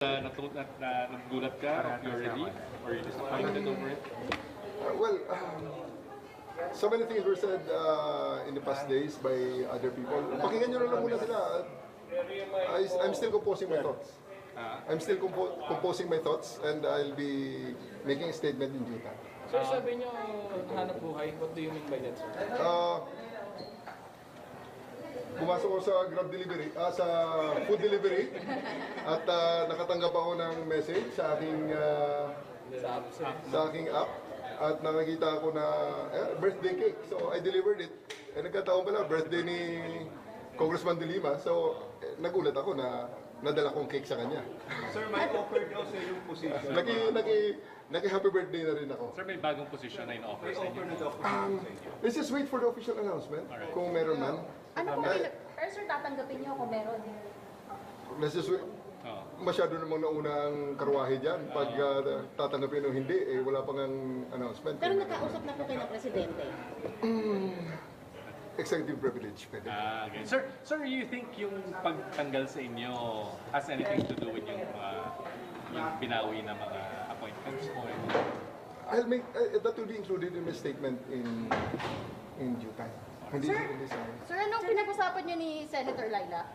Nagulat ka of your relief? Or you disappointed over it? Well, so many things were said in the past days by other people. Pakinggan nyo na lang muna sila. I'm still composing my thoughts. I'm still composing my thoughts and I'll be making a statement in due time. Sir, sabi niyo hanap buhay. What do you mean by that, sir? Pumasok ako sa Grab delivery, sa food delivery at nakatanggap ako ng message sa aking app at nakakita ako na birthday cake. So I delivered it. Nagkataon pala birthday ni Congressman De Lima. So nagulat ako na nadala kong cake sa kanya. Sir, may offer daw sa iyong position. Naki-happy birthday na rin ako. Sir, may bagong position na in-offer May sa offer na inyo. daw position sa inyo. Let's just wait for the official announcement. Kung meron man. Ano kung pero sir, tatanggapin niyo kung meron? Let's just wait. Masyado namang naunang karwahe dyan. Pag tatanggapin o hindi, wala pang ang announcement. Pero nakausap na po kayo ng presidente. Executive privilege, pwede. Okay. Sir, you think yung pagtanggal sa inyo has anything to do with yung binawi na mga appointments mo? I'll make, that will be included in my statement in due time. Hindi Sir, anong pinag-usapan niyo ni Senator Laila?